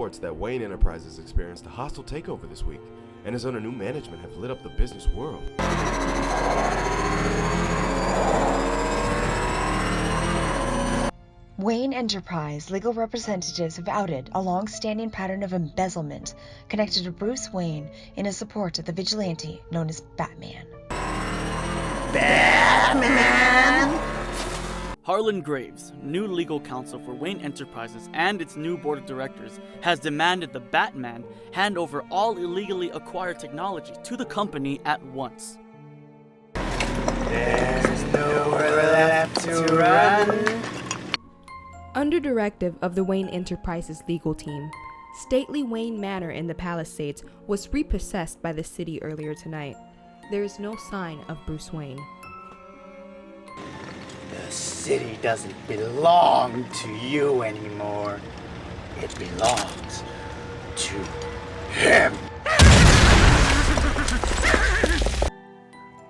reports that Wayne Enterprises experienced a hostile takeover this week, and is under new management have lit up the business world. Wayne Enterprise legal representatives have outed a long-standing pattern of embezzlement connected to Bruce Wayne in his support of the vigilante known as Batman. Batman! Harlan Graves, new legal counsel for Wayne Enterprises and its new board of directors, has demanded the Batman hand over all illegally acquired technology to the company at once. There's nowhere left to run. Under directive of the Wayne Enterprises legal team, stately Wayne Manor in the Palisades was repossessed by the city earlier tonight. There is no sign of Bruce Wayne. The city doesn't belong to you anymore. It belongs to him.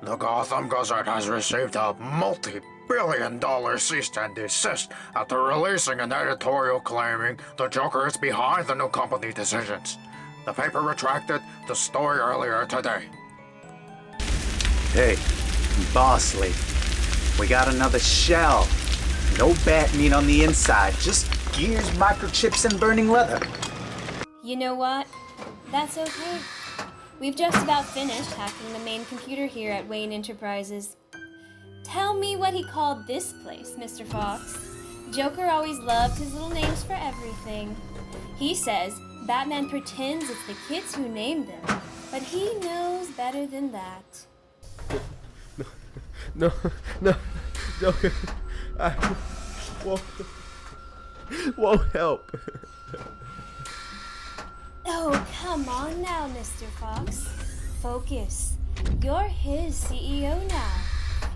The Gotham Gazette has received a multi-billion-dollar cease and desist after releasing an editorial claiming the Joker is behind the new company decisions. The paper retracted the story earlier today. Hey, boss lady, we got another shell. No bat meat on the inside, just gears, microchips, and burning leather. You know what? That's okay. We've just about finished hacking the main computer here at Wayne Enterprises. Tell me what he called this place, Mr. Fox. Joker always loved his little names for everything. He says Batman pretends it's the kids who named them, but he knows better than that. No, Joker, I won't help. Oh, come on now, Mr. Fox. Focus. You're his CEO now.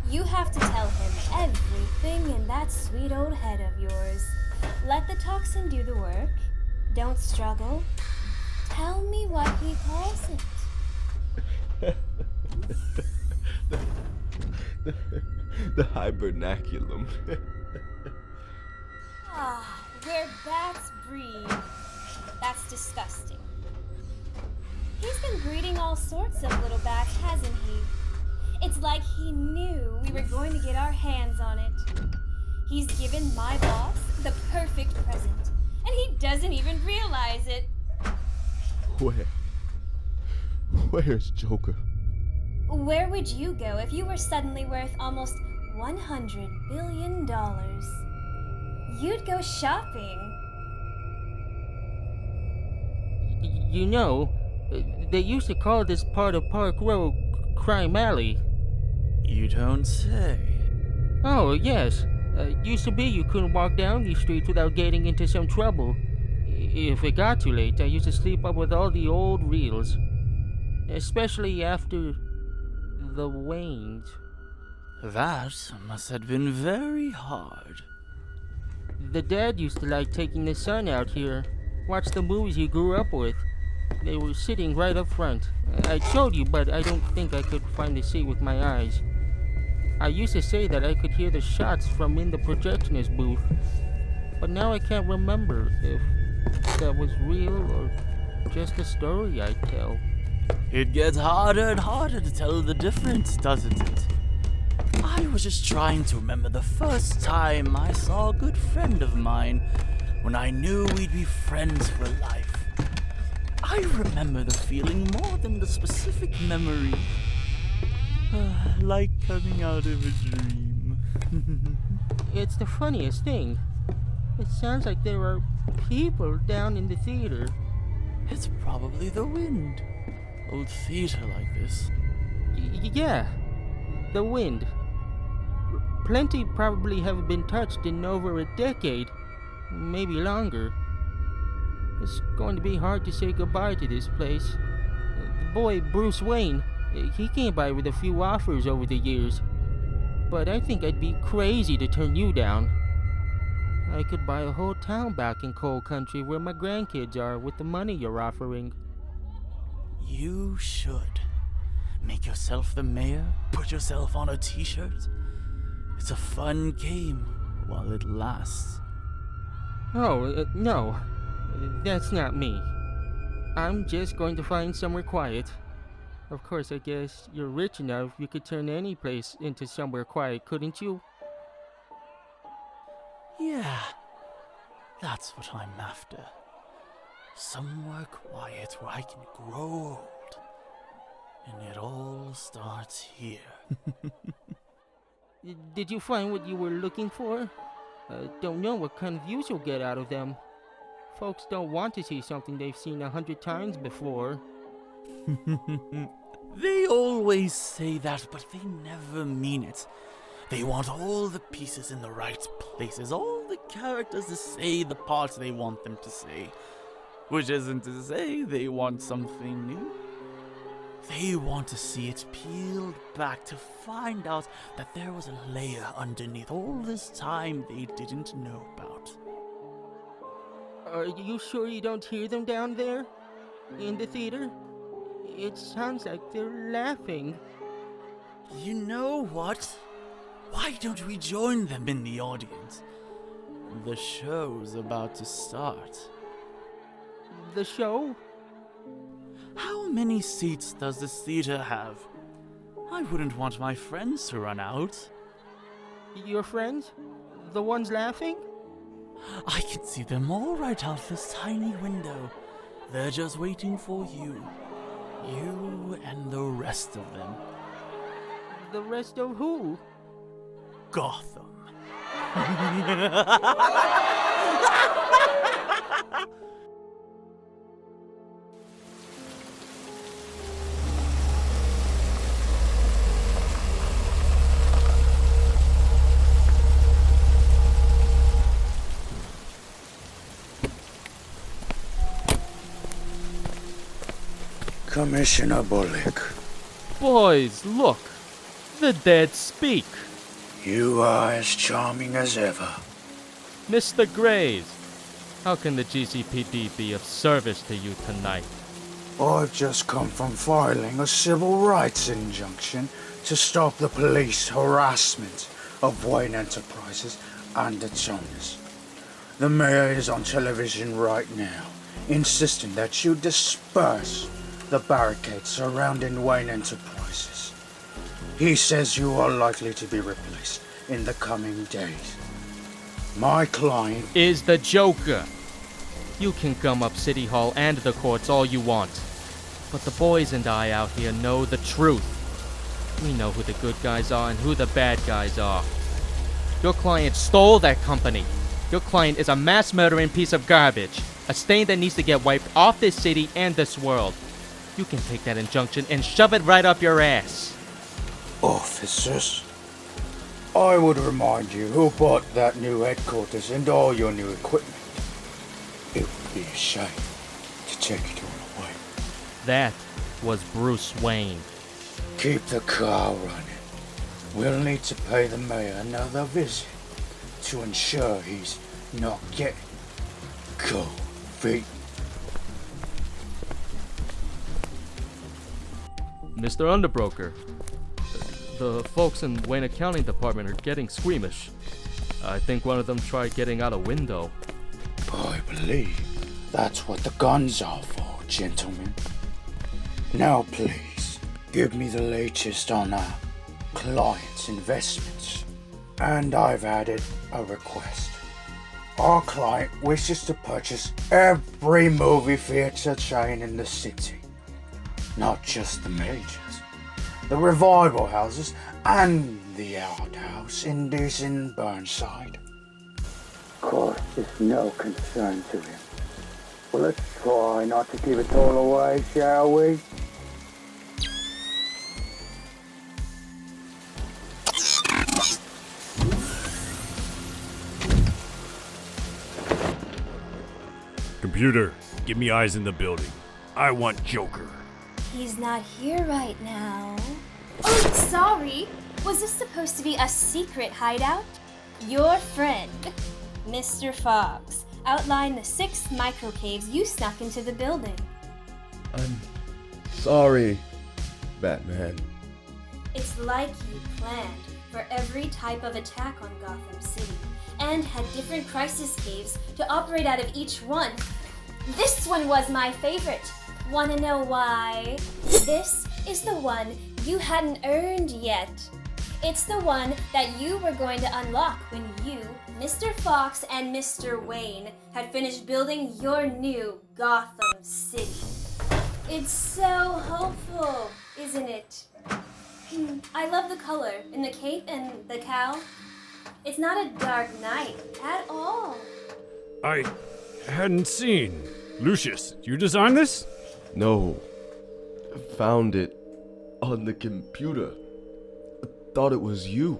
You have to tell him everything in that sweet old head of yours. Let the toxin do the work. Don't struggle. Tell me what he calls it. The hibernaculum. Where bats breed. That's disgusting. He's been breeding all sorts of little bats, hasn't he? It's like he knew we were going to get our hands on it. He's given my boss the perfect present, and he doesn't even realize it. Where's Joker? Where would you go if you were suddenly worth almost $100 billion? You'd go shopping. You know, they used to call this part of Park Row Crime Alley. You don't say. Oh, yes. Used to be you couldn't walk down these streets without getting into some trouble. If it got too late, I used to sleep up with all the old reels. Especially after the Waynes. That must have been very hard. The dad used to like taking the son out here. Watch the movies he grew up with. They were sitting right up front. I showed you, but I don't think I could find the seat with my eyes. I used to say that I could hear the shots from in the projectionist booth, but now I can't remember if that was real or just a story I tell. It gets harder and harder to tell the difference, doesn't it? I was just trying to remember the first time I saw a good friend of mine when I knew we'd be friends for life. I remember the feeling more than the specific memory. Like coming out of a dream. It's the funniest thing. It sounds like there are people down in the theater. It's probably the wind. Old theater like this. Yeah, the wind. Plenty probably have been touched in over a decade, maybe longer. It's going to be hard to say goodbye to this place. The boy Bruce Wayne, he came by with a few offers over the years, but I think I'd be crazy to turn you down. I could buy a whole town back in coal country where my grandkids are with the money you're offering. You should. Make yourself the mayor, put yourself on a t-shirt. It's a fun game while it lasts. Oh, no. That's not me. I'm just going to find somewhere quiet. Of course, I guess you're rich enough you could turn any place into somewhere quiet, couldn't you? Yeah, that's what I'm after. Somewhere quiet where I can grow old. And it all starts here. Did you find what you were looking for? Don't know what kind of views you'll get out of them. Folks don't want to see something they've seen 100 times before. They always say that, but they never mean it. They want all the pieces in the right places, all the characters to say the parts they want them to say. Which isn't to say they want something new. They want to see it peeled back to find out that there was a layer underneath all this time they didn't know about. Are you sure you don't hear them down there? In the theater? It sounds like they're laughing. You know what? Why don't we join them in the audience? The show's about to start. The show? How many seats does this theater have? I wouldn't want my friends to run out. Your friends? The ones laughing? I can see them all right out this tiny window. They're just waiting for you. You and the rest of them. The rest of who? Gotham. Commissioner Bullock, Boys, look! The dead speak! you are as charming as ever. Mr. Graves, how can the GCPD be of service to you tonight? I've just come from filing a civil rights injunction to stop the police harassment of Wayne Enterprises and its owners. The mayor is on television right now, insisting that you disperse the barricades surrounding Wayne Enterprises. He says you are likely to be replaced in the coming days. My client Is the Joker. You can gum up City Hall and the courts all you want. But the boys and I out here know the truth. We know who the good guys are and who the bad guys are. Your client stole that company. Your client is a mass murdering piece of garbage. A stain that needs to get wiped off this city and this world. You can take that injunction and shove it right up your ass. officers. I would remind you who bought that new headquarters and all your new equipment. It would be a shame to take it all away. That was Bruce Wayne. Keep the car running. We'll need to pay the mayor another visit to ensure he's not getting cold feet. Mr. Underbroker, the folks in Wayne Accounting Department are getting squeamish. I think one of them tried getting out a window. I believe that's what the guns are for, gentlemen. Now please, give me the latest on our client's investments. And I've added a request. Our client wishes to purchase every movie theater chain in the city. Not just the majors, the revival houses and the art house indies in Burnside. Cost is no concern to him. Well, let's try not to give it all away, shall we? Computer, give me eyes in the building. I want Joker. He's not here right now. Oh, sorry. Was this supposed to be a secret hideout? Your friend, Mr. Fox, outlined the 6 microcaves you snuck into the building. I'm sorry, Batman. It's like you planned for every type of attack on Gotham City, and had different crisis caves to operate out of each one. This one was my favorite. Wanna know why? This is the one you hadn't earned yet. It's the one that you were going to unlock when you, Mr. Fox and Mr. Wayne, had finished building your new Gotham City. It's so hopeful, isn't it? I love the color in the cape and the cowl. It's not a dark night at all. I hadn't seen. Lucius, you designed this? No. Found it on the computer. Thought it was you.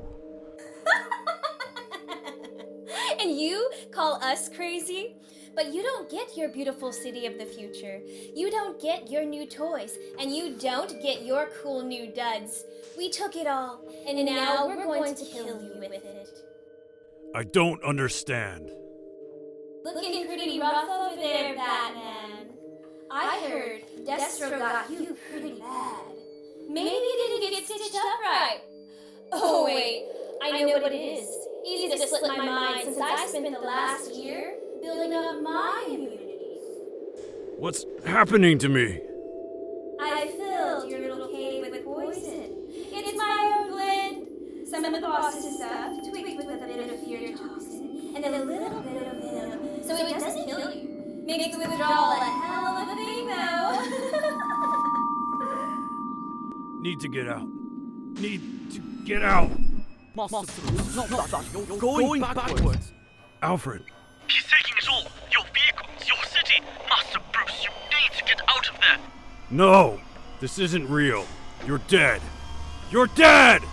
And you call us crazy? But you don't get your beautiful city of the future. You don't get your new toys. And you don't get your cool new duds. We took it all, and now we're going to kill you with it. I don't understand. Looking pretty rough over there, Batman. I heard Destro got you pretty bad. Maybe you didn't get stitched up right. Oh wait, I know what it is. Easy to slip my mind since I spent the last year building up my immunity. What's happening to me? I filled your little cave with poison. It's my own blend. Some of the boss's stuff, tweaked with a bit of fear toxin, and a little bit of venom, so it doesn't kill you. Makes withdrawal a hell of a thing, though. Need to get out. Need to get out. Master Bruce, not that. You're going backwards. Alfred. He's taking it all. Your vehicles, your city. Master Bruce, you need to get out of there. No, this isn't real. You're dead. You're dead!